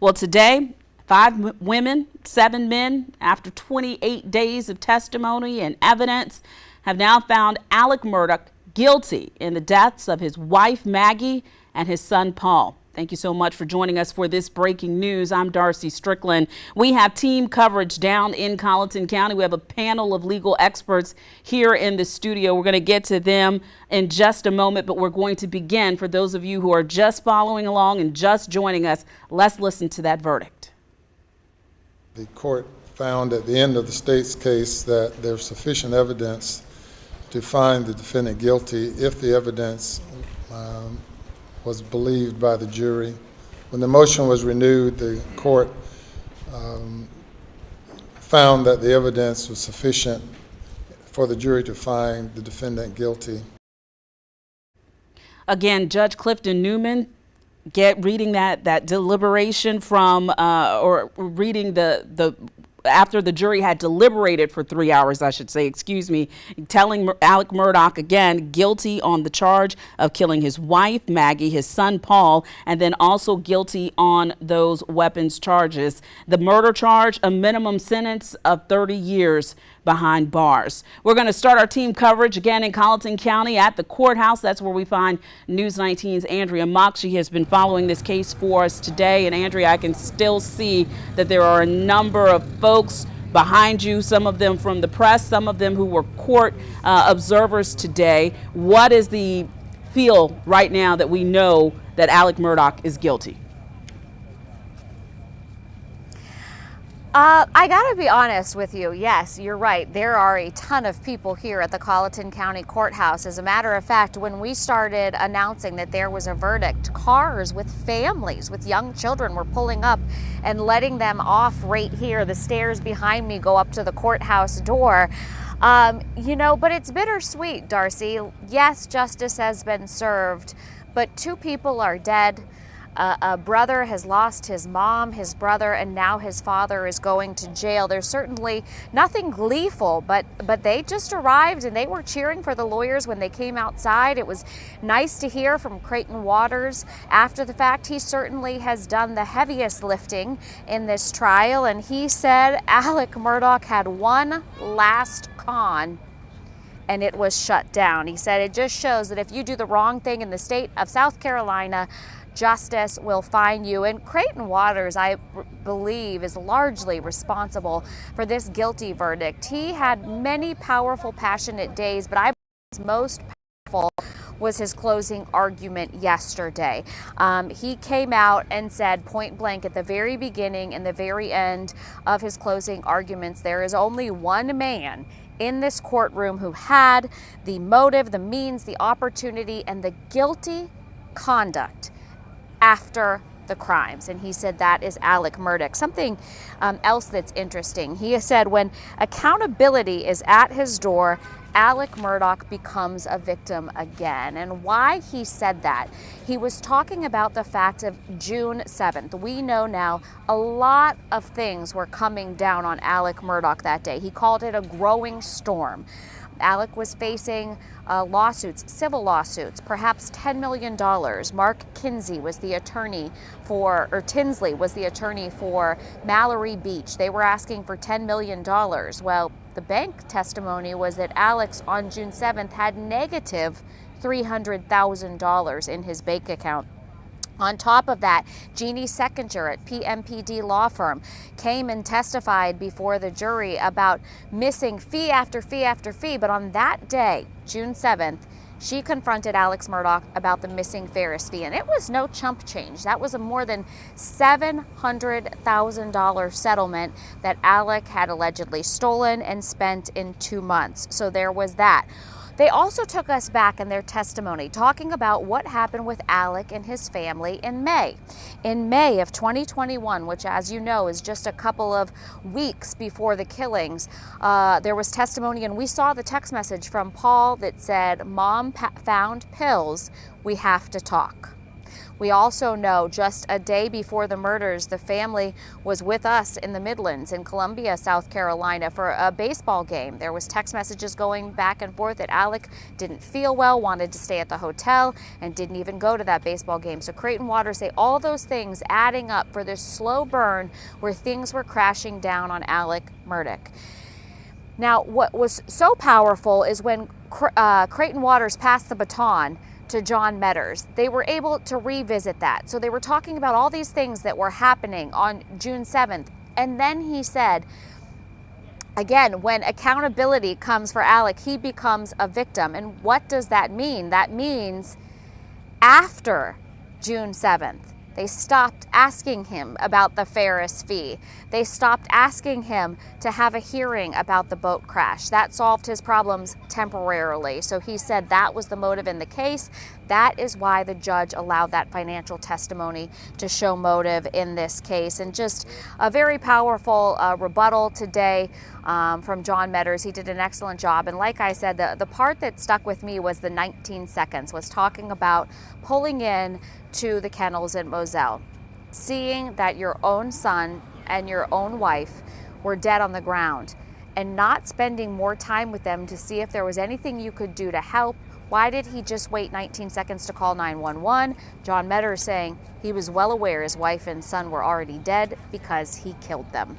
Well, today, 5 women, 7 men, after 28 days of testimony and evidence, have now found Alex-Murdaugh guilty in the deaths of his wife, Maggie, and his son, Paul. Thank you so much for joining us for this breaking news. I'm Darcy Strickland. We have team coverage down in Colleton County. We have a panel of legal experts here in the studio. We're going to get to them in just a moment, but we're going to begin. For those of you who are just following along and just joining us, let's listen to that verdict. The court found at the end of the state's case that there's sufficient evidence to find the defendant guilty if the evidence was believed by the jury. When the motion was renewed, the court found that the evidence was sufficient for the jury to find the defendant guilty. Again, Judge Clifton Newman, reading that deliberation from or reading the after the jury had deliberated for 3 hours, I should say, excuse me, telling Alex-Murdaugh again guilty on the charge of killing his wife, Maggie, his son, Paul, and then also guilty on those weapons charges. The murder charge, a minimum sentence of 30 years behind bars. We're going to start our team coverage again in Colleton County at the courthouse. That's where we find News 19's Andrea Mock. She has been following this case for us today. And Andrea, I can still see that there are a number of folks behind you, some of them from the press, some of them who were court observers today. What is the feel right now that we know that Alex-Murdaugh is guilty? I gotta be honest with you. Yes, you're right. There are a ton of people here at the Colleton County Courthouse. As a matter of fact, when we started announcing that there was a verdict, cars with families, with young children were pulling up and letting them off right here. The stairs behind me go up to the courthouse door. You know, but it's bittersweet, Darcy. Yes, justice has been served, but 2 people are dead. A brother has lost his mom, his brother, and now his father is going to jail. There's certainly nothing gleeful, but they just arrived and they were cheering for the lawyers when they came outside. It was nice to hear from Creighton Waters after the fact. He certainly has done the heaviest lifting in this trial, and he said Alex-Murdaugh had one last con and it was shut down. He said it just shows that if you do the wrong thing in the state of South Carolina, justice will find you. And Creighton Waters, I believe, is largely responsible for this guilty verdict. He had many powerful, passionate days, but I believe his most powerful was his closing argument yesterday. He came out and said point blank at the very beginning and the very end of his closing arguments, there is only one man in this courtroom who had the motive, the means, the opportunity, and the guilty conduct after the crimes, and he said that is Alex-Murdaugh. Something else that's interesting, he said when accountability is at his door, Alex-Murdaugh becomes a victim again. And why he said that, he was talking about the fact of June 7th. We know now a lot of things were coming down on Alex-Murdaugh that day. He called it a growing storm. Alec was facing lawsuits, civil lawsuits, perhaps $10 million. Mark Kinsey was the attorney for, or Tinsley was the attorney for Mallory Beach. They were asking for $10 million. Well, the bank testimony was that Alex on June 7th had negative $300,000 in his bank account. On top of that, Jeannie Seckinger at PMPD Law Firm came and testified before the jury about missing fee after fee after fee. But on that day, June 7th, she confronted Alex-Murdaugh about the missing Ferris fee. And it was no chump change. That was a more than $700,000 settlement that Alec had allegedly stolen and spent in 2 months. So there was that. They also took us back in their testimony, talking about what happened with Alec and his family in May. In May of 2021, which, as you know, is just a couple of weeks before the killings, there was testimony, and we saw the text message from Paul that said, "Mom found pills, we have to talk." We also know just a day before the murders, the family was with us in the Midlands in Columbia, South Carolina for a baseball game. There was text messages going back and forth that Alec didn't feel well, wanted to stay at the hotel, and didn't even go to that baseball game. So Creighton Waters say all those things adding up for this slow burn where things were crashing down on alex-murdaugh. Now, what was so powerful is when Creighton Waters passed the baton to John Medders, they were able to revisit that. So they were talking about all these things that were happening on June 7th. And then he said, again, when accountability comes for Alec, he becomes a victim. And what does that mean? That means after June 7th, they stopped asking him about the Ferris fee. They stopped asking him to have a hearing about the boat crash. That solved his problems temporarily. So he said that was the motive in the case. That is why the judge allowed that financial testimony to show motive in this case. And just a very powerful rebuttal today from John Medders. He did an excellent job. And like I said, the part that stuck with me was the 19 seconds, was talking about pulling in to the kennels at Moselle, seeing that your own son and your own wife were dead on the ground, and not spending more time with them to see if there was anything you could do to help. Why did he just wait 19 seconds to call 911? John Medders saying he was well aware his wife and son were already dead because he killed them.